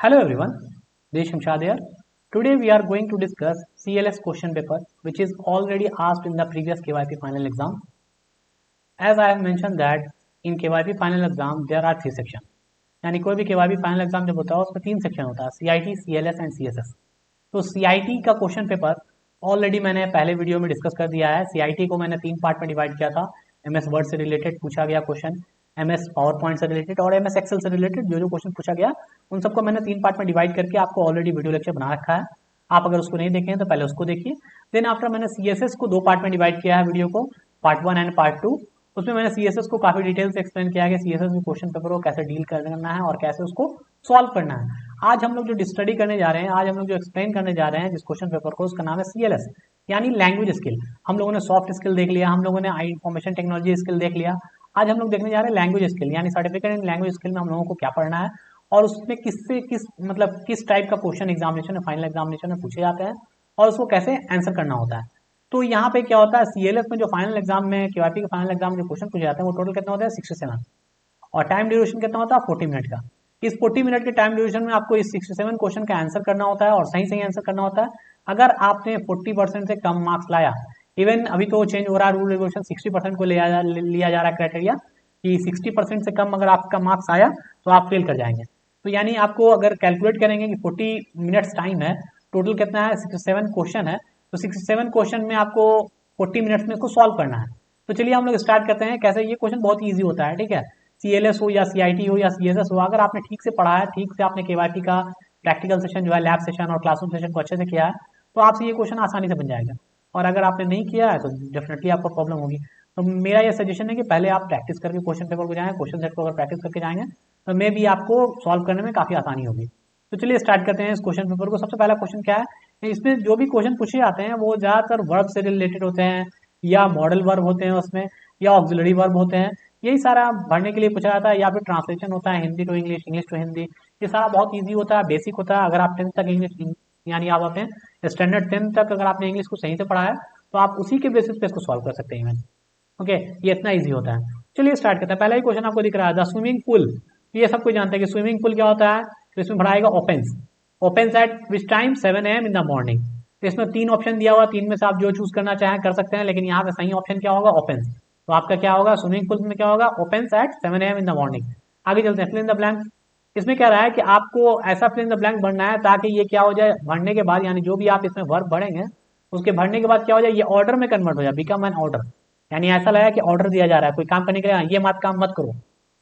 Hello everyone, this is Shamshad here. Today we are going to discuss CLS question paper which is already asked in the previous KYP final exam. As I have mentioned that in KYP final exam there are 3 sections. यानी कोई भी KYP final exam जब होता है उसमें 3 section होता है, CIT, CLS and CSS. तो CIT का क्वेश्चन पेपर ऑलरेडी मैंने पहले वीडियो में डिस्कस कर दिया है. CIT को मैंने 3 पार्ट में डिवाइड किया था. MS वर्ड से रिलेटेड पूछा गया क्वेश्चन, MS पावर पॉइंट से रिलेटेड और MS एक्सेल से रिलेटेड जो क्वेश्चन पूछा गया उन सबको मैंने 3 पार्ट में डिवाइड करके आपको ऑलरेडी वीडियो लेक्चर बना रखा है. आप अगर उसको नहीं देखें तो पहले उसको देखिए. देन आफ्टर मैंने CSS को 2 पार्ट में डिवाइड किया है वीडियो को, पार्ट 1 एंड पार्ट 2. उसमें मैंने CSS को काफी डिटेल से एक्सप्लेन किया है कि CSS में क्वेश्चन पेपर को कैसे डील करना है और कैसे उसको सॉल्व करना है. आज हम लोग जो स्टडी करने जा रहे हैं, आज हम लोग जो एक्सप्लेन करने जा रहे हैं जिस क्वेश्चन पेपर को, उसका नाम है CLS यानी लैंग्वेज स्किल. हम लोगों ने सॉफ्ट स्किल देख लिया, हम लोगों ने इंफॉर्मेशन टेक्नोलॉजी स्किल देख लिया. आज हम लोग देखने जा रहे हैं लैंग्वेज स्किल यानी सर्टिफिकेट इन लैंग्वेज स्किल में हम लोगों को क्या पढ़ना है और उसमें किस टाइप का क्वेश्चन एग्जामिनेशन में, फाइनल एग्जामिनेशन में पूछे जाते हैं और उसको कैसे आंसर करना होता है. तो यहाँ पे क्या होता है, CLS में जो फाइनल एग्जाम में, KYP के फाइनल एग्जाम में जो क्वेश्चन पूछे जाते हैं वो टोटल कितना होता है 67 और टाइम ड्यूरेशन कितना होता है 40 मिनट का. इस 40 मिनट के टाइम ड्यूरेशन में आपको इस 67 क्वेश्चन का आंसर करना होता है और सही सही आंसर करना होता है. अगर आपने 40% से कम मार्क्स लाया, इवन अभी तो चेंज हो रहा है रूल रेगुलेशन, 60% को लिया जा रहा है क्राइटेरिया कि 60% से कम अगर आपका मार्क्स आया तो आप फेल कर जाएंगे. तो यानी आपको अगर कैलकुलेट करेंगे कि 40 मिनट्स टाइम है, टोटल कितना है 67 क्वेश्चन है, तो 67 क्वेश्चन में आपको 40 मिनट्स में इसको सॉल्व करना है. तो चलिए हम लोग स्टार्ट करते हैं. कैसे, ये क्वेश्चन बहुत ईजी होता है, ठीक है. CLS हो या CIT हो या CSS हो, अगर आपने ठीक से पढ़ा है, ठीक से आपने KYP का प्रैक्टिकल सेशन जो है, लैब सेशन और क्लासरूम सेशन को अच्छे से किया है, तो आपसे ये क्वेश्चन आसानी से बन जाएगा. और अगर आपने नहीं किया है तो डेफिनेटली आपको प्रॉब्लम होगी. तो मेरा ये सजेशन है कि पहले आप प्रैक्टिस करके क्वेश्चन पेपर को जाएं, क्वेश्चन सेट को अगर प्रैक्टिस करके जाएंगे तो मे भी आपको सॉल्व करने में काफ़ी आसानी होगी. तो चलिए स्टार्ट करते हैं इस क्वेश्चन पेपर को. सबसे पहला क्वेश्चन क्या है, इसमें जो भी क्वेश्चन पूछे जाते हैं वो ज़्यादातर वर्ब से रिलेटेड होते हैं या मॉडल वर्ब होते हैं उसमें, या ऑक्सिलरी वर्ब होते हैं. यही सारा भरने के लिए पूछा जाता है, या फिर ट्रांसलेशन होता है Hindi to English, English to Hindi. ये सारा बहुत ईजी होता है, बेसिक होता है. अगर आप 10th तक इंग्लिश यानी आप अपने स्टैंडर्ड 10th तक अगर आपने इंग्लिश को सही से पढ़ा है तो आप उसी के बेसिस पे इसको सॉल्व कर सकते हैं. ओके, ये इतना इजी होता है. चलिए स्टार्ट करते हैं. पहला ही क्वेश्चन आपको दिख रहा है, द स्विमिंग पूल. ये सब कोई जानते हैं कि स्विमिंग पूल क्या होता है. तो इसमें भराएगा opens. Opens at which time 7 AM in the morning. तो इसमें 3 ऑप्शन दिया हुआ, 3 में से आप जो चूज करना चाहें कर सकते हैं, लेकिन यहाँ पे सही ऑप्शन क्या होगा, ओपन्स. तो आपका क्या होगा, स्विमिंग पूल में क्या होगा, opens eight 7 AM in the morning. आगे चलते हैं, फिल इन द ब्लैंक. इसमें क्या रहा है कि आपको ऐसा फिल इन द ब्लैंक भरना है ताकि ये क्या हो जाए, भरने के बाद यानी जो भी आप इसमें वर्ब भरेंगे उसके भरने के बाद क्या हो जाए, ये ऑर्डर में कन्वर्ट हो जाए, बिकम एन ऑर्डर. यानी ऐसा लगा कि ऑर्डर दिया जा रहा है कोई काम करने के लिए, ये मत काम मत करो,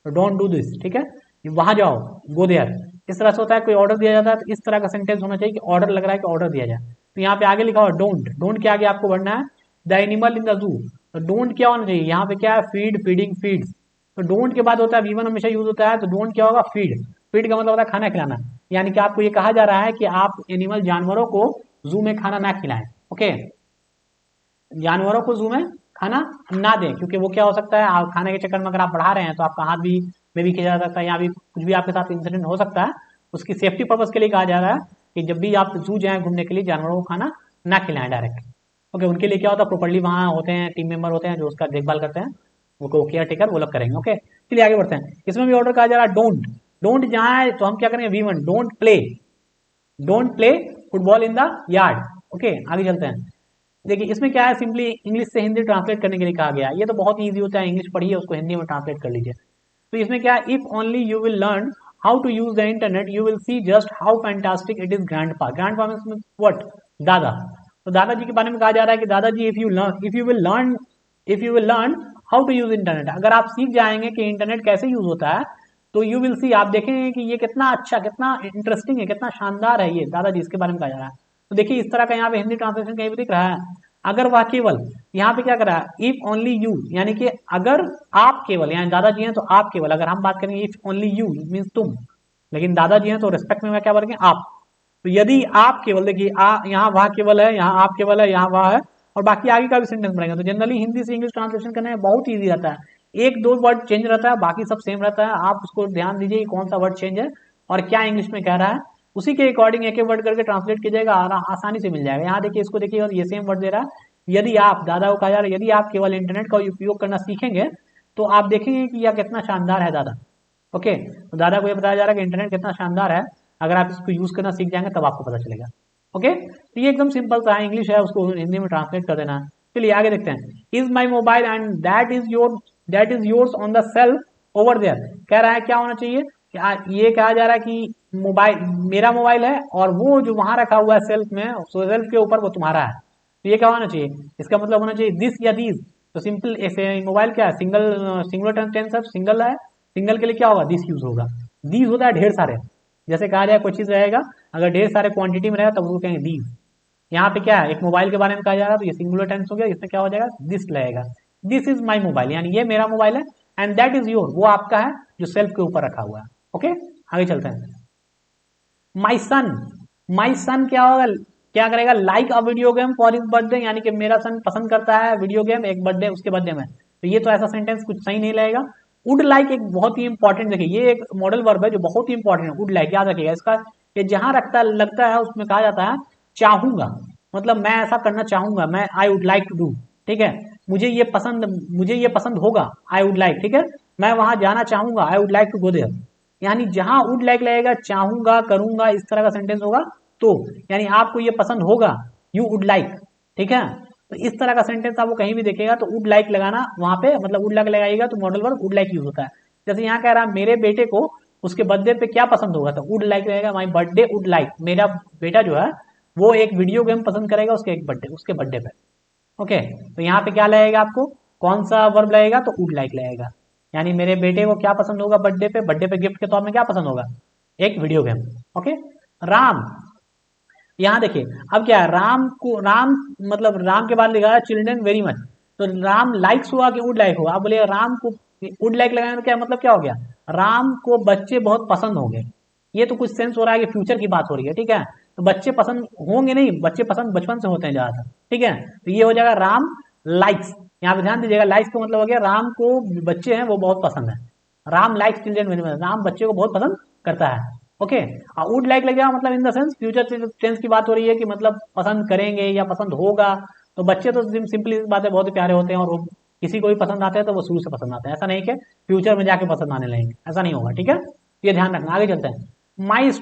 डोंट डू दिस, ठीक है, वहां जाओ, गो देयर. इस तरह से होता है, कोई ऑर्डर दिया जाता है तो इस तरह का सेंटेंस होना चाहिए कि ऑर्डर लग रहा है कि ऑर्डर दिया जाए. तो यहाँ पे आगे लिखा हुआ डोंट. डोंट के आगे आपको बढ़ना है the animal in the zoo. तो डोंट क्या होना चाहिए, यहाँ पे क्या है, फीड, फीडिंग, फीड्स. तो डोंट के बाद होता है V1 हमेशा यूज होता है, तो डोंट क्या होगा, फीड. फीड का मतलब होता है खाना खिलाना. यानी कि आपको ये कहा जा रहा है कि आप एनिमल, जानवरों को जू में खाना ना खिलाएं. ओके, जानवरों को जू में खाना ना दें, क्योंकि वो क्या हो सकता है, आप खाने के चक्कर में अगर आप बढ़ा रहे हैं तो आपका हाथ भी में भी खिंचा जा सकता है, या भी कुछ भी आपके साथ इंसिडेंट हो सकता है. उसकी सेफ्टी पर्पज के लिए कहा जा रहा है कि जब भी आप जू जाएं घूमने के लिए, जानवरों को खाना ना खिलाएं डायरेक्ट. ओके, उनके लिए क्या होता है, प्रॉपर्ली वहाँ होते हैं टीम मेंबर होते हैं जो उसका देखभाल करते हैं, वो केयर टेकर वो लोग करेंगे. ओके, चलिए आगे बढ़ते हैं. इसमें भी ऑर्डर कहा जा रहा है डोंट. डोंट जहाँ है तो हम क्या करेंगे, V1 don't play. Don't play football in the yard. Okay, आगे चलते हैं. देखिए इसमें क्या है, सिंपली इंग्लिश से हिंदी ट्रांसलेट करने के लिए कहा गया है. ये तो बहुत ईजी होता है, इंग्लिश पढ़िए उसको हिंदी में ट्रांसलेट कर लीजिए. तो इसमें क्या है, if only you will learn how to use the internet you will see just how fantastic it is. Grandpa. Grandpa means what, दादा. तो दादाजी के बारे में कहा जा रहा है कि दादाजी if you will learn how to use internet. अगर आप सीख जाएंगे कि इंटरनेट कैसे यूज होता है तो यू विल सी, आप देखेंगे कि ये कितना अच्छा, कितना इंटरेस्टिंग है, कितना शानदार है. ये दादाजी इसके बारे में कहा जा रहा है. तो देखिए इस तरह का यहाँ पे हिंदी ट्रांसलेशन कहीं भी दिख रहा है. अगर वह केवल, यहाँ पे क्या कर रहा है, इफ ओनली यू, यानी कि अगर आप केवल, यानी दादाजी हैं तो आप केवल. अगर हम बात करेंगे इफ ओनली यू मीन्स तुम, लेकिन दादाजी हैं तो रिस्पेक्ट में क्या बोलेंगे, आप. तो यदि आप केवल, देखिए यहाँ वह केवल है, यहाँ आप केवल है, यहाँ वह है, और बाकी आगे का भी सेंटेंस बनेगा. तो जनरली हिंदी से इंग्लिश ट्रांसलेशन करने में बहुत ईजी रहता है. 1-2 वर्ड चेंज रहता है, बाकी सब सेम रहता है. आप उसको ध्यान दीजिए कौन सा वर्ड चेंज है और क्या इंग्लिश में कह रहा है, उसी के अकॉर्डिंग एक एक वर्ड करके ट्रांसलेट कीजिएगा, आसानी से मिल जाएगा. यहाँ देखिए, इसको देखिए, और ये सेम वर्ड दे रहा है. यदि आप, दादा को कहा जा रहा है, यदि आप केवल इंटरनेट का उपयोग करना सीखेंगे तो आप देखेंगे कि यह कितना शानदार है दादा. ओके, तो दादा को ये बताया जा रहा है कि इंटरनेट कितना शानदार है. अगर आप इसको यूज करना सीख जाएंगे तब आपको पता चलेगा। ओके, तो ये एकदम सिंपल सा है, इंग्लिश है, उसको हिंदी में ट्रांसलेट कर देना। चलिए आगे देखते हैं। Is my mobile and that is yours on the shelf over there. कह रहा है क्या होना चाहिए, ये कहा जा रहा है कि मोबाइल मेरा मोबाइल है और वो जो वहां रखा हुआ है सेल्फ में, सेल्फ के ऊपर वो तुम्हारा है। तो ये क्या होना चाहिए, इसका मतलब होना चाहिए दिस या दीज। तो सिंपल ऐसे मोबाइल क्या है, सिंगल टेंस है, सिंगल है, सिंगल के लिए क्या होगा, दिस यूज होगा। दीज होता है ढेर सारे, जैसे कहा जाए कोई चीज रहेगा अगर ढेर सारे क्वांटिटी में रहेगा तब उसको कहेंगे दीज। यहाँ पे क्या है, एक मोबाइल के बारे में कहा जा रहा है तो ये सिंगुलर टेंस हो गया, इसमें क्या हो जाएगा, दिस लगेगा। दिस इज माई मोबाइल, यानी ये मेरा मोबाइल है, एंड दैट इज योर, वो आपका है जो सेल्फ के ऊपर रखा हुआ है। ओके, आगे चलते हैं। माई सन क्या होगा, क्या करेगा, like a video game for his birthday, यानी कि मेरा सन पसंद करता है वीडियो गेम, एक बर्थडे उसके बर्थडे में। तो ये तो ऐसा सेंटेंस कुछ सही नहीं लगेगा। वुड लाइक एक बहुत ही इंपॉर्टेंट, देखिए ये एक मॉडल वर्ब है जो बहुत ही इंपॉर्टेंट है। वुड लाइक याद रखिएगा इसका, ये जहां लगता है उसमें कहा जाता है चाहूंगा, मतलब मैं ऐसा करना चाहूंगा, मैं I would like to do, ठीक है, मुझे ये पसंद होगा, आई वुड लाइक, ठीक है, मैं वहां जाना चाहूंगा, I would like to go there. यानी जहां वुड लाइक लगेगा, चाहूंगा, करूंगा, इस तरह का सेंटेंस होगा तो, यानी आपको ये पसंद होगा, यू वुड लाइक, ठीक है। तो इस तरह का सेंटेंस आपको कहीं भी देखेगा तो वुड लाइक लगाना वहां पे, मतलब वुड लाइक लगाइएगा तो modal verb would like use होता है। जैसे यहाँ कह रहा है मेरे बेटे को उसके बर्थडे पे क्या पसंद होगा, तो वुड लाइक रहेगा, माई बर्थडे वुड लाइक, मेरा बेटा जो है वो एक वीडियो गेम पसंद करेगा उसके बर्थडे पे। ओके, तो यहाँ पे क्या लगेगा, आपको कौन सा वर्ब लगेगा, तो वुड लाइक लगेगा। यानी मेरे बेटे को क्या पसंद होगा बर्थडे पे गिफ्ट के तौर में क्या पसंद होगा, एक वीडियो गेम। ओके, राम, यहाँ देखिए अब क्या है, राम मतलब राम के बाद लिखा है चिल्ड्रन वेरी मच, तो राम लाइक्स हुआ कि वुड लाइक हुआ, आप बोलिए राम को वुड लाइक लगाने का क्या मतलब क्या हो गया, राम को बच्चे बहुत पसंद होंगे। ये तो कुछ सेंस हो रहा है कि फ्यूचर की बात हो रही है, ठीक है, तो बच्चे पसंद होंगे नहीं, बच्चे पसंद बचपन से होते हैं ज्यादातर, ठीक है, तो ये हो जाएगा राम लाइक्स। यहाँ पे ध्यान दीजिएगा, लाइक्स का मतलब हो गया राम को बच्चे हैं वो बहुत पसंद है, Ram likes children very much, Ram बच्चे को बहुत पसंद करता है। ओके, वुड लाइक लगेगा मतलब in the sense future tense की बात हो रही है कि मतलब पसंद करेंगे या पसंद होगा। तो बच्चे तो सिंपली बातें बहुत ही प्यारे होते हैं और वो किसी को भी पसंद आते हैं तो वो शुरू से पसंद आते हैं, ऐसा नहीं कि फ्यूचर में जाके पसंद आने लगेंगे, ऐसा नहीं होगा, ठीक है, ये ध्यान रखना। आगे चलते हैं। माई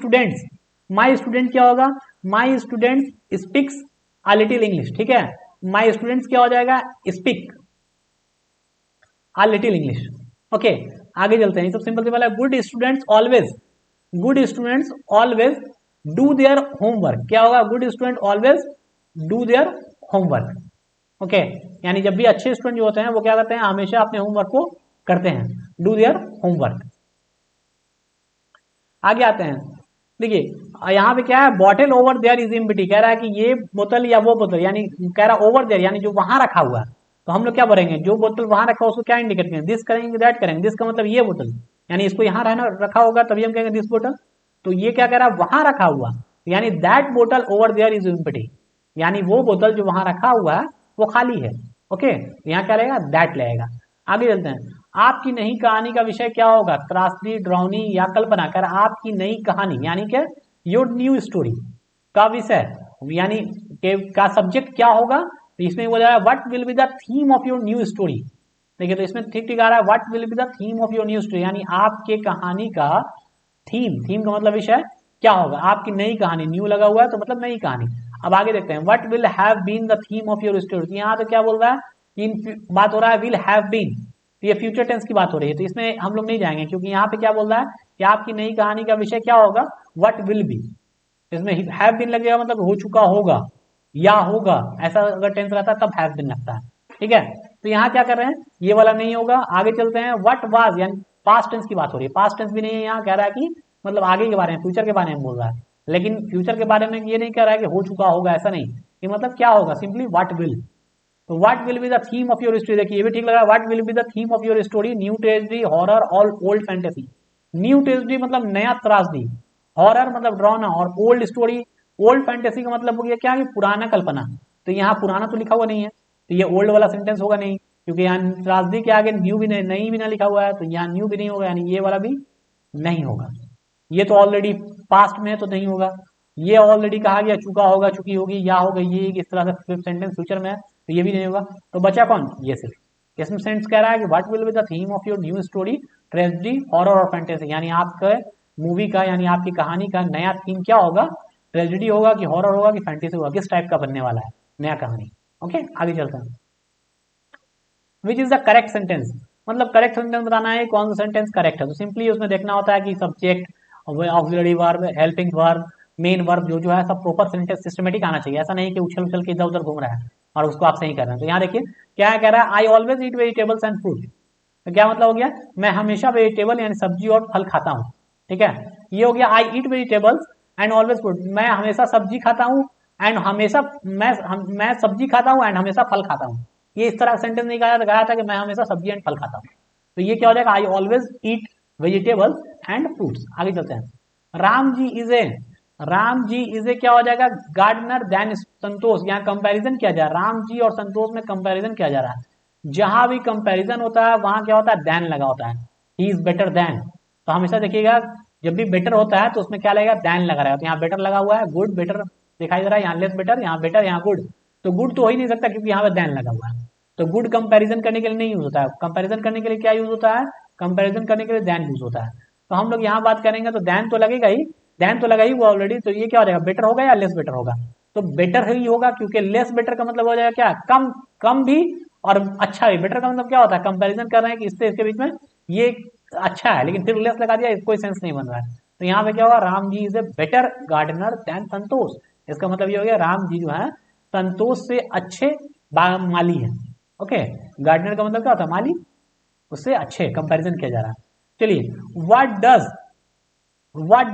स्टूडेंट क्या होगा, my student speaks a little English, ठीक है, माई स्टूडेंट्स क्या हो जाएगा, speak a little English. Okay, आगे चलते हैं, सब सिंपल सिंपल है। Good students always do their homework, क्या होगा, good student always do their homework. Okay, यानी जब भी अच्छे स्टूडेंट जो होते हैं वो क्या करते हैं, हमेशा अपने होमवर्क को करते हैं, डू देयर होमवर्क। आगे आते हैं, देखिए यहाँ पे क्या है, bottle over there is empty, कह रहा है कि ये बोतल या वो बोतल, यानी कह रहा ओवर देयर यानी जो वहां रखा हुआ है, तो हम लोग क्या बोलेंगे, जो बोतल वहां रखा उसको क्या इंडिकेट करेंगे, दिस करेंगे, दैट करेंगे, दिस का मतलब ये बोतल, यानी इसको यहाँ रहना रखा होगा तभी हम कहेंगे दिस बोतल। तो ये क्या कह रहा है, वहां रखा हुआ, यानी दैट बोतल ओवर देयर इज एम्प्टी, यानी वो बोतल जो वहां रखा हुआ है वो खाली है। ओके, यहाँ क्या रहेगा, दैट लगेगा। आगे चलते हैं। आपकी नई कहानी का विषय क्या होगा, त्रासदी, ड्राउनी या कल्पना, कर आपकी नई कहानी यानी कि योर न्यू स्टोरी का विषय यानी का सब्जेक्ट क्या होगा, तो इसमें बोला है what will be the theme of your new story. देखिए तो इसमें ठीक ठीक आ रहा है, what will be the theme of your new story, यानी आपके कहानी का थीम का मतलब विषय क्या होगा, आपकी नई कहानी, न्यू लगा हुआ है तो मतलब नई कहानी। अब आगे देखते हैं, what will have been the theme of your story, यहाँ पे क्या बोल रहा है, बात हो रहा है विल हैव बीन, ये फ्यूचर टेंस की बात हो रही है, तो इसमें हम लोग नहीं जाएंगे क्योंकि यहाँ पे क्या बोल रहा है कि आपकी नई कहानी का विषय क्या होगा, व्हाट विल बी, इसमें हैव बीन लगेगा मतलब हो चुका होगा या होगा, ऐसा अगर टेंस रहता है तब हैव बीन लगता है, ठीक है। तो यहाँ क्या कर रहे हैं, ये वाला नहीं होगा। आगे चलते हैं, व्हाट वाज यानी पास्ट टेंस की बात हो रही है, पास्ट टेंस भी नहीं है, यहाँ कह रहा है कि मतलब आगे के बारे में, फ्यूचर के बारे में बोल रहा है, लेकिन फ्यूचर के बारे में ये नहीं कह रहा है कि हो चुका होगा, ऐसा नहीं, कि मतलब क्या होगा, सिंपली व्हाट विल। तो what will be the theme of your story, देखिए ये भी ठीक लग रहा है, what will be the theme of your story, new tragedy, horror और ओल्ड फैंटेसी। न्यू ट्रेजेडी मतलब नया त्रासदी, हॉरर मतलब डरावना, और ओल्ड स्टोरी, ओल्ड फैंटेसी का मतलब हो गया क्या, कि पुराना कल्पना। तो यहाँ पुराना तो लिखा हुआ नहीं है, तो ये ओल्ड वाला सेंटेंस होगा नहीं, क्योंकि यहाँ त्रासदी के आगे न्यू भी नहीं भी ना लिखा हुआ है, तो यहाँ न्यू भी नहीं होगा, यानी ये वाला भी नहीं होगा। ये तो ऑलरेडी पास्ट में है तो नहीं होगा, ये ऑलरेडी कहा गया चुका होगा, चुकी होगी, या होगा, ये इस तरह से सेंटेंस फ्यूचर में है तो ये भी नहीं होगा। तो बचा कौन, ये सिर्फ इसमें सेंटेंस कह रहा है कि what will be the theme of your new story, tragedy, horror और फैंटेसी, यानी आपके मूवी का यानी आपकी कहानी का नया थीम क्या होगा, ट्रेजेडी होगा कि हॉरर होगा कि फैंटेसी होगा, किस टाइप का बनने वाला है नया कहानी। ओके आगे चलते हैं। Which is the correct sentence, मतलब करेक्ट सेंटेंस बताना है कौन सा सेंटेंस करेक्ट है। तो सिंपली उसमें देखना होता है कि subject, auxiliary verb, helping verb, main verb जो है सब प्रॉपर सेंटेंस सिस्टमेटिक आना चाहिए। ऐसा नहीं कि उछल उछल के इधर उधर घूम रहा है और उसको आप सही कर रहे हैं। तो यहाँ देखिए क्या कह रहा है, I always eat vegetables and fruit. तो क्या मतलब हो गया, मैं हमेशा वेजिटेबल यानी सब्जी और फल खाता हूँ। ठीक है, ये हो गया I eat vegetables and always fruit, मैं हमेशा सब्जी खाता हूँ एंड हमेशा मैं सब्जी खाता हूँ एंड हमेशा फल खाता हूँ। ये इस तरह सेंटेंस नहीं कहा था कि मैं हमेशा सब्जी एंड फल खाता हूँ। तो ये क्या हो जाएगा, I always eat vegetables and fruits. आगे चलते हैं। राम जी इज ए क्या हो जाएगा, गार्डनर देन संतोष। यहाँ कंपैरिजन किया जा रहा है, राम जी और संतोष में कंपैरिजन किया जा रहा है। जहां भी कंपैरिजन होता है वहां क्या होता है, देन लगा होता है, ही इज बेटर देन। तो हमेशा देखिएगा जब भी बेटर होता है तो उसमें क्या लगेगा, देन लगा रहेगा। तो यहाँ बेटर लगा हुआ है, गुड बेटर दिखाई दे रहा है, यहाँ लेस बेटर, यहाँ बेटर, यहाँ गुड। तो गुड तो हो ही नहीं सकता क्योंकि यहाँ पे देन लगा हुआ है। तो गुड कंपैरिजन करने के लिए नहीं यूज होता है, कंपैरिजन करने के लिए क्या यूज होता है, कंपैरिजन करने के लिए देन यूज होता है। तो हम लोग यहाँ बात करेंगे तो देन तो लगेगा ही, देन तो लगा ही वो ऑलरेडी। तो ये क्या हो जाएगा, बेटर होगा या लेस बेटर होगा, तो बेटर ही होगा क्योंकि लेस बेटर का मतलब हो जाएगा क्या, कम, कम भी और अच्छा भी। बेटर का मतलब क्या होता है, कंपैरिजन कर रहे हैं कि इससे इसके बीच में ये अच्छा है लेकिन फिर लेस लगा दिया, कोई सेंस नहीं बन रहा है। तो यहाँ पे क्या होगा, Ram ji is a better gardener than Santosh. इसका मतलब ये हो गया राम जी जो है संतोष से अच्छे माली है। ओके, गार्डनर का मतलब क्या होता है, माली, उससे अच्छे कंपैरिजन किया जा रहा है। चलिए, व्हाट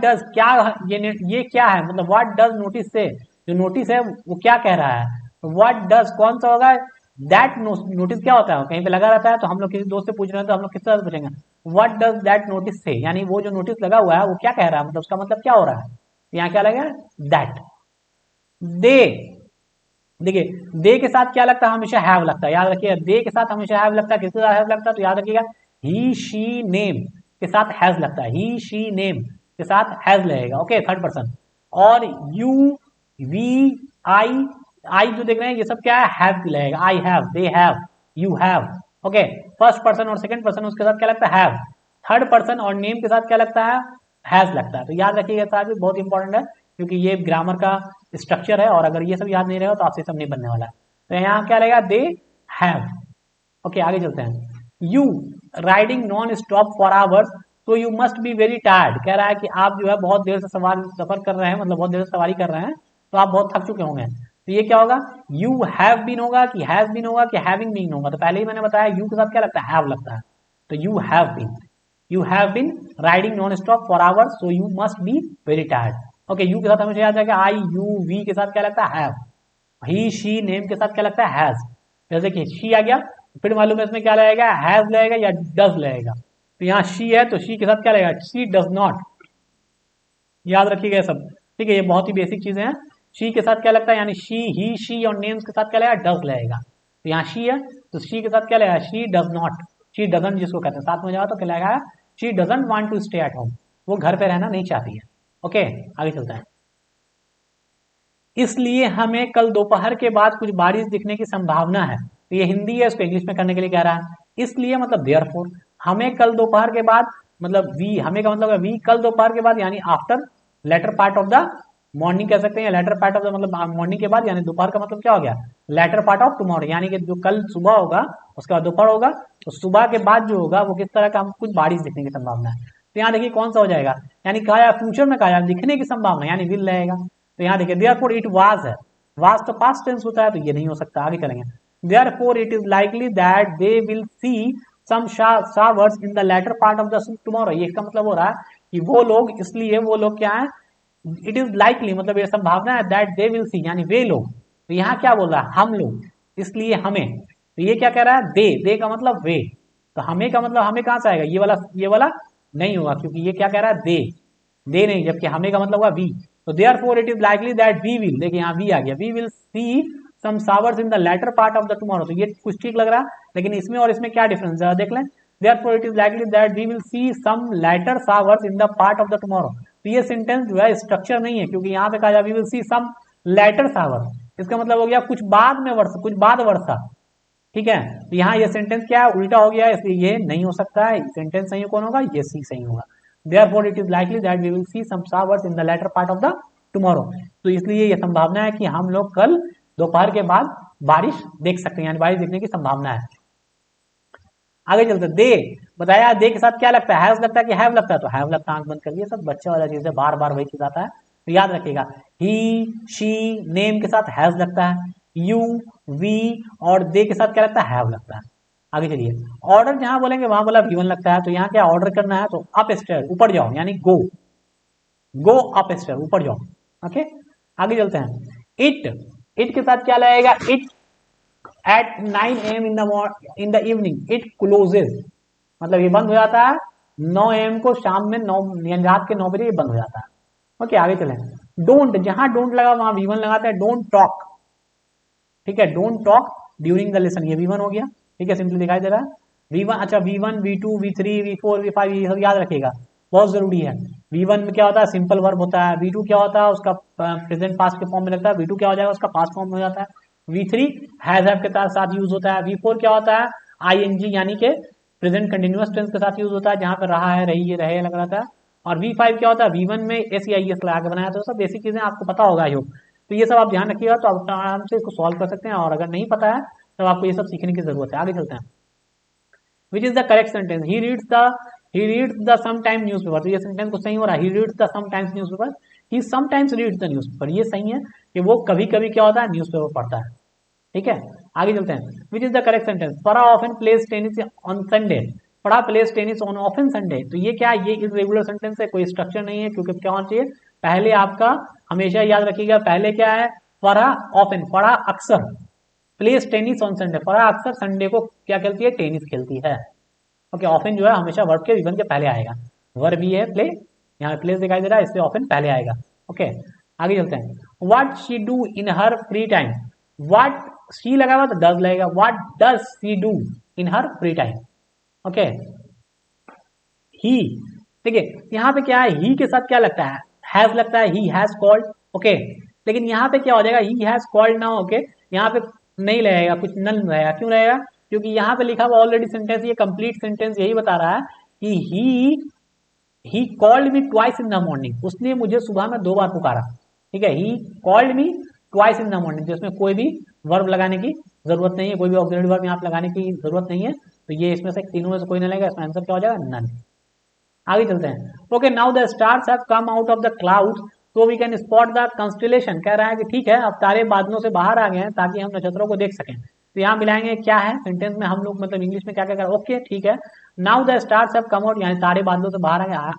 डज क्या, ये क्या है, मतलब व्हाट डज नोटिस से, जो नोटिस है वो क्या कह रहा है, व्हाट डज कौन सा होगा, दैट नोटिस क्या होता है, कहीं पे लगा रहता है। तो हम लोग किसी दोस्त से पूछ रहे हैं तो हम लोग किस तरह से पूछेंगे, व्हाट डज दैट नोटिस से, यानी वो जो नोटिस लगा हुआ है वो क्या कह रहा है, मतलब उसका मतलब क्या हो रहा है। यहाँ क्या लगेगा, दैट। दे, देखिए दे के साथ क्या लगता है, हमेशा हैव लगता है, याद रखिए दे के साथ हमेशा हैव लगता है। किसके साथ हैव लगता है, तो याद रखिएगा ही शी नेम के साथ हैज लगता है, ही शी नेम के साथ हैज लगेगा। Okay, third person. और यू, वी, आई जो देख रहे हैं ये सब क्या है, हैव लगेगा, I have, they have, you have. Okay, first person और सेकंड पर्सन उसके साथ क्या लगता है, हैव। थर्ड पर्सन और नेम के साथ क्या लगता है, हैज लगता है। तो याद रखिएगा साहब, भी बहुत इंपॉर्टेंट है क्योंकि ये ग्रामर का स्ट्रक्चर है और अगर ये सब याद नहीं रहेगा तो आपसे सब नहीं बनने वाला है। तो यहाँ क्या लगेगा, दे हैव। ओके आगे चलते हैं। You riding non stop for hours, तो you must be very tired. कह रहा है कि आप जो है बहुत देर से सफर कर रहे हैं, मतलब बहुत देर से सवारी कर रहे हैं तो आप बहुत थक चुके होंगे। तो ये क्या होगा, यू हैव बीन होगा कि हैज बीन होगा कि हैविंग बीन होगा। तो पहले ही मैंने बताया यू के साथ क्या लगता है, हैव लगता है। तो you have been riding non stop for hours, so you must be very tired. Okay, you के साथ हमेशा याद रखेगा आई, यू, वी के साथ क्या लगता है, हैव। ही, शी, नेम के साथ क्या लगता है, हैज। जैसे कि शी आ गया, फिर मालूम है इसमें क्या लगेगा, हैज लगेगा या डज लगेगा। तो यहाँ शी है तो शी के साथ क्या लगेगा, शी डज नॉट। याद रखिएगा ये सब, ठीक है, ये बहुत ही बेसिक चीजें हैं। शी के साथ क्या लगता है, यानी शी, ही, शी और नेम्स के साथ क्या लगेगा, डज लगेगा। तो यहाँ शी है तो शी के साथ क्या लगेगा, she does not, she doesn जिसको कहते हैं साथ में जाओ तो क्या लगेगा, she doesn't want to stay at home, वो घर पे रहना नहीं चाहती है। ओके आगे चलता है। इसलिए हमें कल दोपहर के बाद कुछ बारिश दिखने की संभावना है। तो ये हिंदी है, इसको इंग्लिश में करने के लिए कह रहा है। इसलिए मतलब देयरफॉर, हमें कल दोपहर के बाद, मतलब वी, हमें का मतलब है वी, कल दोपहर के बाद यानी after later part of the morning कह सकते हैं, या लेटर पार्ट ऑफ द मतलब मॉर्निंग के बाद, यानी दोपहर का मतलब क्या हो गया, लेटर पार्ट ऑफ टुमारो, यानी कि जो कल सुबह होगा उसके बाद दोपहर होगा, तो सुबह के बाद जो होगा वो किस तरह का, हम कुछ बारिश दिखने की संभावना है। तो यहाँ देखिए कौन सा हो जाएगा, यानी कहा फ्यूचर में कहा दिखने की संभावना, यानी विल रहेगा। तो यहाँ देखिए देयरफॉर इट वाज है, वाज तो पास्ट टेंस होता है तो ये नहीं हो सकता। आगे करेंगे, therefore it is likely that they will see some showers in the later part of the tomorrow. ये इसका मतलब हो रहा है कि वो लोग, इसलिए वो लोग क्या है, इट इज लाइकली मतलब ये संभावना है, दैट दे विल सी यानी वे लोग। तो यहाँ क्या बोल रहा है, हम लोग, इसलिए हमें। तो ये क्या कह रहा है, दे का मतलब वे। तो हमें का मतलब हमें कहां से आएगा, ये वाला नहीं होगा क्योंकि ये क्या कह रहा है, दे नहीं, जबकि हमें का मतलब हुआ वी। तो therefore it is likely that we will, देखिए यहाँ वी आ गया, we will see some showers in the later part of the tomorrow. तो ये कुछ ठीक लग रहा है, लेकिन इसमें और इसमें क्या डिफरेंस है देख लें। Therefore it is likely that we will see some later showers in the part of the tomorrow. तो ये सेंटेंस जो है स्ट्रक्चर नहीं है, क्योंकि यहाँ पे कहा we will see some later showers, इसका मतलब हो गया कुछ बाद में वर्षा, कुछ बाद वर्षा। ठीक है, तो यहाँ ये सेंटेंस क्या है, उल्टा हो गया है, इसलिए ये नहीं हो सकता है। सेंटेंस सही कौन होगा, ये सी सही होगा। therefore it is likely that we will see some showers in the latter part of the tomorrow. तो इसलिए ये संभावना है कि हम लोग कल दोपहर के बाद बारिश देख सकते हैं, यानी बारिश देखने की संभावना है। आगे चलते दे बताया, दे के साथ क्या लगता है, हैव लगता है कि हैव लगता है, तो हैव लगता है, आंख बंद कर लिया, सब बच्चे वाला चीज है, बार बार वही चीज आता है, तो याद रखिएगा। ही शी नेम के साथ हैज लगता है, यू वी और दे के साथ क्या लगता है, हैव लगता है। आगे चलिए, ऑर्डर जहां बोलेंगे वहां बोला V1 लगता है, तो यहाँ क्या ऑर्डर करना है, तो अप स्टेयर ऊपर जाओ, यानी गो, गो अप स्टेयर ऊपर जाओ। ओके आगे चलते हैं, इट के साथ क्या लगेगा, it at 9 AM in the evening it closes, मतलब ये बंद हो जाता है 9 AM को, शाम में 9 यानी रात के 9 बजे ये बंद हो जाता है। ओके आगे चलें, डोंट जहां डोंट लगा वहां V1 लगाता है, डोंट टॉक, ठीक है, don't talk during the lesson, ये V1 हो गया, ठीक है, सिंपली दिखाई दे रहा है V1। अच्छा V1 V2 V3 V4 V5 ये सब याद रखिएगा, बहुत जरूरी है। V1 में क्या होता है, सिंपल वर्ब होता है, V2 क्या होता है, उसका प्रेजेंट पास्ट के फॉर्म में लगता है, V2 क्या हो जाएगा, उसका पास्ट फॉर्म में हो जाता है, V3 हैज हैव के साथ यूज होता है, V4 क्या होता है, ING यानी कि प्रेजेंट कंटिन्यूअस टेंस के साथ यूज होता है, जहां पर रहा है, रही है, रहे लग रहा था। और V5 क्या होता है, V1 में SEIS लगा के बनाया, तो सब बेसिक चीजें आपको पता होगा योग, तो ये सब आप ध्यान रखिएगा, तो आप आराम से इसको सॉल्व कर सकते हैं, और अगर नहीं पता है तो आपको ये सब सीखने की जरूरत है। आगे चलते हैं, which is the correct sentence, he reads the sometimes newspaper, तो ये सेंटेंस को सही हो रहा है, he reads the sometimes newspaper, he sometimes reads the newspaper, ये सही है कि वो कभी कभी क्या होता है, न्यूज़पेपर पढ़ता है, ठीक है। आगे चलते हैं, which is the correct sentence, Farah often plays tennis on Sunday, Farah plays tennis on often Sunday, तो ये क्या है, ये इरेगुलर सेंटेंस है, कोई स्ट्रक्चर नहीं है, क्योंकि क्या होना चाहिए, पहले आपका हमेशा याद रखिएगा, पहले क्या है, पढ़ा ऑफन, पढ़ा अक्सर, प्लेज टेनिस ऑन संडे, पढ़ा अक्सर संडे को क्या खेलती है, टेनिस खेलती है। ओके ऑफन जो है हमेशा वर्ब के V1 के पहले आएगा, वर्ब भी है प्ले, यहाँ प्लेस दिखाई दे रहा है, इससे ऑफन पहले आएगा। ओके आगे चलते हैं, what she do in her free time, what she लगा हुआ तो डज लगेगा, what does she do in her free time. Okay ही, देखिए यहाँ पे क्या है, ही के साथ क्या लगता है, हैज लगता है, ही हैज कॉल्ड। ओके लेकिन यहाँ पे क्या हो जाएगा, ही हैज कॉल्ड ना, ओके यहाँ पे नहीं लगेगा, कुछ नल रहेगा, क्यों रहेगा, क्योंकि यहाँ पे लिखा हुआ ऑलरेडी सेंटेंस, ये कंप्लीट सेंटेंस यही बता रहा है कि he called me twice in the morning, उसने मुझे सुबह में 2 बार पुकारा, ठीक है, he called me twice in the morning, जिसमें कोई भी वर्ब लगाने की जरूरत नहीं है, कोई भी ऑक्सिलरी वर्ब यहाँ पे लगाने की जरूरत नहीं है, तो ये इसमें से तीनों में से कोई नहीं लगेगा, इसमें आंसर क्या हो जाएगा, नन। आगे चलते हैं, okay now the stars have come out of the clouds so we can spot the constellation, कह रहा है कि ठीक है अब तारे बादलों से बाहर आ गए हैं ताकि हम नक्षत्रों को देख सकें, तो यहाँ मिलाएंगे क्या है सेंटेंस में, हम लोग मतलब इंग्लिश में क्या क्या करें, ओके ठीक है, now the stars have come out, यानी तारे बादलों से बाहर आ गए,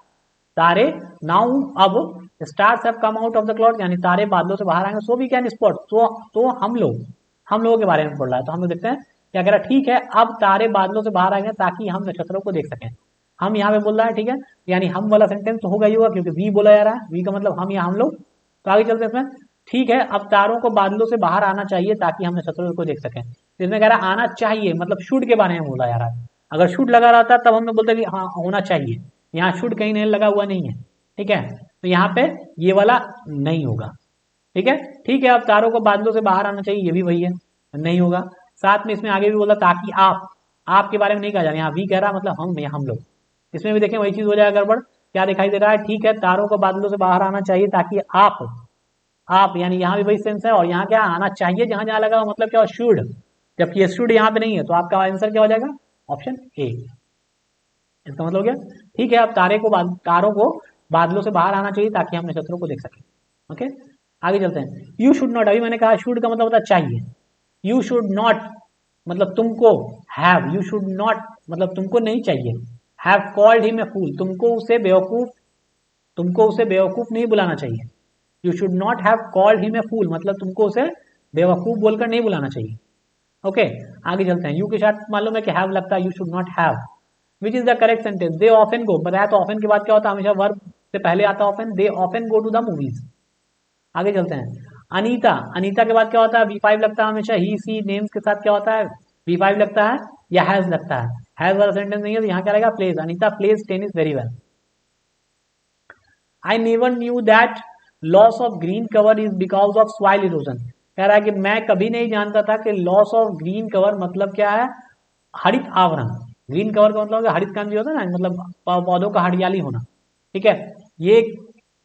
तारे नाउ अब stars have come out of the cloud, यानी तारे बादलों से बाहर आएंगे, सो वी कैन स्पॉट, तो हम लोगों के बारे में बोल रहा है, तो हम लोग देखते हैं क्या कह रहा है, ठीक है अब तारे बादलों से बाहर आएंगे ताकि हम नक्षत्रों को देख सकें, हम यहाँ पे बोल रहा है, ठीक है, यानी हम वाला सेंटेंस तो होगा ही होगा, क्योंकि वी बोला जा रहा है, वी का मतलब हम या हम लोग, तो आगे चलते हैं इसमें, ठीक है अब तारों को बादलों से बाहर आना चाहिए ताकि हम नक्षत्रों को देख सकें, इसमें कह रहा है आना चाहिए, मतलब शुड के बारे में बोला जा रहा है, अगर शुड लगा रहता तब हम लोग बोलते कि हाँ होना चाहिए, यहाँ शुड कहीं नहीं लगा हुआ नहीं है, ठीक है, तो यहाँ पे ये वाला नहीं होगा, ठीक है अब तारों को बादलों से बाहर आना चाहिए, ये भी वही है, नहीं होगा, साथ में इसमें आगे भी बोला ताकि आप के बारे में नहीं कहा जा रहा, यहाँ भी कह रहा मतलब हम लोग, इसमें भी देखें वही चीज हो जाएगा गड़बड़, क्या दिखाई दे रहा है, ठीक है तारों को बादलों से बाहर आना चाहिए ताकि आप यानी यहाँ भी वही सेंस है, और यहाँ क्या आना चाहिए, जहां जहां लगा मतलब क्या शुड, जबकि ये शुड यहाँ पे नहीं है, तो आपका आंसर क्या हो जाएगा, ऑप्शन ए, इसका मतलब क्या, ठीक है अब तारों को बादलों से बाहर आना चाहिए ताकि हम नक्षत्रों को देख सकें। ओके आगे चलते हैं, यू शुड नॉट, अभी मैंने कहा शुड का मतलब होता है चाहिए, यू शुड नॉट मतलब तुमको, हैव, यू शुड नॉट मतलब तुमको नहीं चाहिए, have called him a fool, तुमको उसे बेवकूफ नहीं बुलाना चाहिए, you should not have called him a fool मतलब तुमको उसे बेवकूफ बोलकर नहीं बुलाना चाहिए। ओके आगे चलते हैं, यू के साथ मालूम है कि हैव लगता है, you should not have, which is the correct sentence, they often गो, बताया तो ऑफन के बाद क्या होता है, हमेशा वर्ब से पहले आता है often, they often go to the movies. आगे चलते हैं, अनीता के बाद क्या होता है, V5 लगता है हमेशा, ही सी नेम्स के साथ क्या होता है, V5 लगता है या हैज लगता है, हैज वाला सेंटेंस नहीं है तो यहाँ क्या रहेगा, plays, Anita plays tennis very well. I never knew that loss of green cover is because of soil erosion, कह रहा है कि मैं कभी नहीं जानता था कि लॉस ऑफ ग्रीन कवर मतलब क्या है, हरित आवरण, ग्रीन कवर का मतलब हरित कांति होता है ना, मतलब पौधों का हरियाली होना, ठीक है, ये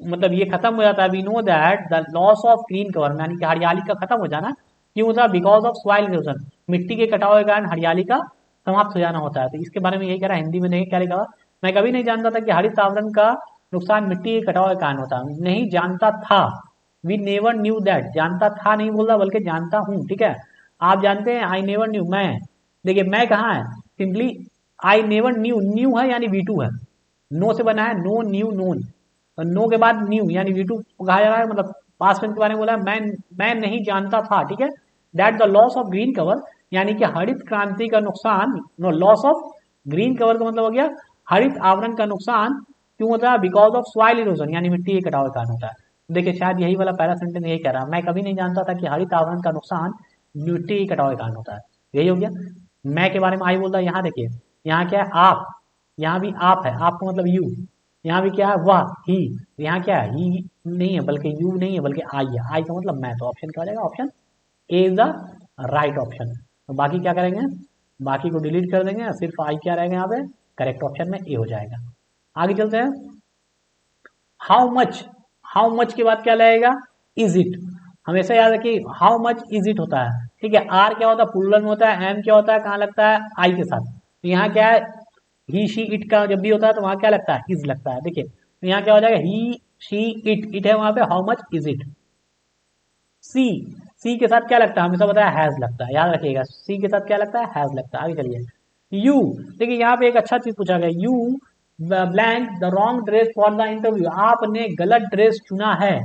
मतलब ये खत्म हो जाता है। We know that the loss of green cover, यानी कि हरियाली का खत्म हो जाना क्यों होता है? बिकॉज ऑफ सॉइल इरोजन, मिट्टी के कटाव के कारण हरियाली का समाप्त हो जाना होता है। तो इसके बारे में यही कह रहा है, हिंदी में नहीं क्या लिखा हुआ, मैं कभी नहीं जानता था कि हरित आवरण का नुकसान मिट्टी के कटाव के कारण होता है। नहीं जानता था, वी नेवर न्यू दैट, जानता था नहीं बोल रहा बल्कि जानता हूँ। ठीक है, आप जानते हैं आई नेवर न्यू, मैं, देखिए मैं कहाँ है, simply I never new, new है यानी V2 है, नो से बना है, नो न्यू नोन, और नो के बाद न्यू यानी V2 कहा जा रहा है, मतलब पास्ट टेंस के बारे में बोला है, मैं नहीं जानता था। ठीक है, that the loss of green cover, यानी कि हरित क्रांति का नुकसान, no loss of green cover का मतलब हो गया हरित आवरण का नुकसान क्यों होता है? बिकॉज ऑफ सॉइल इरोजन, यानी मिट्टी के कटाव के कारण होता है। देखिए शायद यही वाला पहला सेंटेंस यही कह रहा है, मैं कभी नहीं जानता था कि हरित आवरण का नुकसान मिट्टी के कटाव के कारण होता है। यही हो गया, मैं के बारे में आई बोल रहा है। यहाँ देखिए, यहाँ क्या है? आप, यहाँ भी आप है, आप का मतलब यू, यहाँ भी क्या है? वह, ही, यहाँ क्या है? ही नहीं है बल्कि यू नहीं है बल्कि आई है, आई का मतलब मैं, तो ऑप्शन क्या हो जाएगा? Option A is the right option. तो बाकी क्या करेंगे? बाकी को डिलीट कर देंगे, सिर्फ आई क्या रहेगा यहाँ पे? करेक्ट ऑप्शन में ए हो जाएगा। आगे चलते हैं, हाउ मच, हाउ मच के बाद क्या लगेगा? इज इट, हमेशा याद रखिए हाउ मच इज इट होता है। ठीक है, आर क्या होता है? प्लूरल में होता है, एम क्या होता है? कहाँ लगता है? आई के साथ। तो यहाँ क्या है? ही शी इट का जब भी होता है तो वहां क्या लगता है? इज लगता है। देखिए तो यहाँ क्या हो जाएगा? ही शी इट, इट है वहां पे, हाउ मच इज इट। सी, सी के साथ क्या लगता है? हमेशा बताया हैज लगता है, याद रखिएगा, सी के साथ क्या लगता है? हैज लगता है। आगे चलिए, यू, देखिए यहाँ पे एक अच्छा चीज पूछा गया, you blank the wrong dress for the interview, आपने गलत ड्रेस चुना है।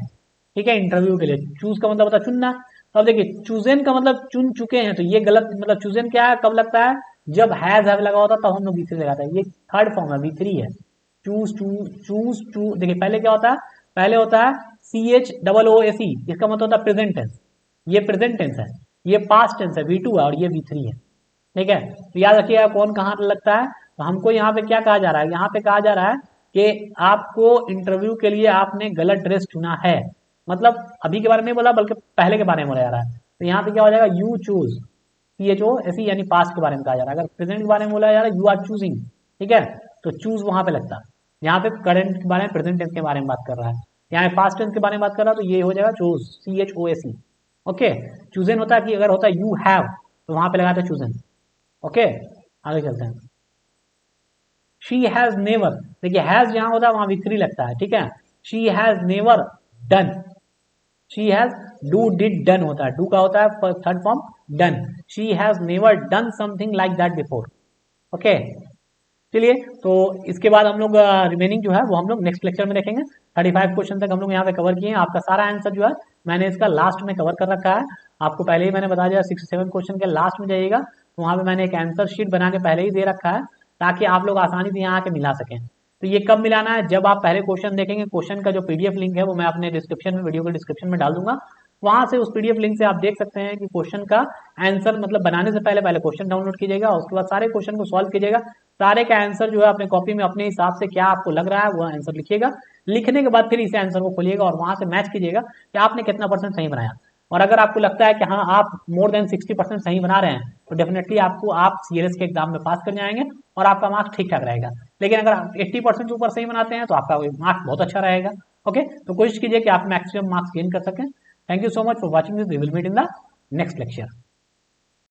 ठीक है, इंटरव्यू के लिए, चूज का मतलब होता है चुनना। अब देखिए चूजन का मतलब चुन चुके हैं, तो ये गलत, मतलब चूजन क्या है? कब लगता है? जब हैज लगा होता है तब हम लोग V3 लगाते हैं, ये थर्ड फॉर्म है, V3 है। चूज टू, चूज टू, देखिए पहले क्या होता है? पहले होता है CHOOSE, इसका मतलब होता है प्रेजेंट टेंस, ये प्रेजेंट टेंस है, ये पास्ट टेंस है, V2 है, और ये V3 है। ठीक है, तो याद रखिएगा कौन कहाँ लगता है। तो हमको यहाँ पे क्या कहा जा रहा है? यहाँ पे कहा जा रहा है कि आपको इंटरव्यू के लिए आपने गलत ड्रेस चुना है, मतलब अभी के बारे में नहीं बोला बल्कि पहले के बारे में बोला जा रहा है। तो यहाँ पे क्या हो जाएगा? यू चूज, CHOOSE यानी पास्ट के बारे में कहा जा रहा है। अगर प्रेजेंट के बारे में बोला जा रहा है, यू आर चूजिंग, ठीक है, तो चूज वहां पे लगता है। यहाँ पे करंट के बारे में, प्रेजेंट टेंस के बारे में बात कर रहा है, यहाँ पे पास्ट टेंस के बारे में बात कर रहा है, तो ये हो जाएगा चूज, CHOSE। ओके, चूजन होता है कि अगर होता है यू हैव तो वहां पे लगाते हैं चूजन। ओके, आगे चलते हैं, शी हैज नेवर, देखिए हैज जहां होता है वहां V3 लगता है। ठीक है, she has never done, she has, do did done होता है, डू का होता है third form done, she has never done something like that before. Okay, चलिए तो इसके बाद हम लोग रिमेनिंग जो है वो हम लोग नेक्स्ट लेक्चर में देखेंगे। 35 क्वेश्चन तक हम लोग यहाँ पे कवर किए हैं, आपका सारा आंसर जो है मैंने इसका लास्ट में कवर कर रखा है। आपको पहले ही मैंने बता दिया 67 क्वेश्चन के लास्ट में जाइएगा, तो वहाँ पे मैंने एक आंसर शीट बना के पहले ही दे रखा है, ताकि आप लोग आसानी से यहाँ आके मिला सकें। तो ये कब मिलाना है? जब आप पहले क्वेश्चन देखेंगे, क्वेश्चन का जो PDF लिंक है वो मैं अपने डिस्क्रिप्शन में, वीडियो के डिस्क्रिप्शन में डाल दूंगा, वहां से उस PDF लिंक से आप देख सकते हैं कि क्वेश्चन का आंसर, मतलब बनाने से पहले पहले क्वेश्चन डाउनलोड कीजिएगा, उसके बाद सारे क्वेश्चन को सॉल्व कीजिएगा, सारे का आंसर जो है अपने कॉपी में अपने हिसाब से क्या आपको लग रहा है वो आंसर लिखिएगा। लिखने के बाद फिर इस आंसर को खोलिएगा और वहां से मैच कीजिएगा कि आपने कितना % सही बनाया। और अगर आपको लगता है कि हाँ आप मोर देन 60% सही बना रहे हैं, तो डेफिनेटली आपको, आप CLS के एग्जाम में पास कर जाएंगे और आपका मार्क्स ठीक ठाक रहेगा। लेकिन अगर आप 80% से ऊपर सही बनाते हैं तो आपका मार्क्स बहुत अच्छा रहेगा। ओके, तो कोशिश कीजिए कि आप मैक्सिमम मार्क्स गेन कर सकें। Thank you so much for watching this, we will meet in the next lecture.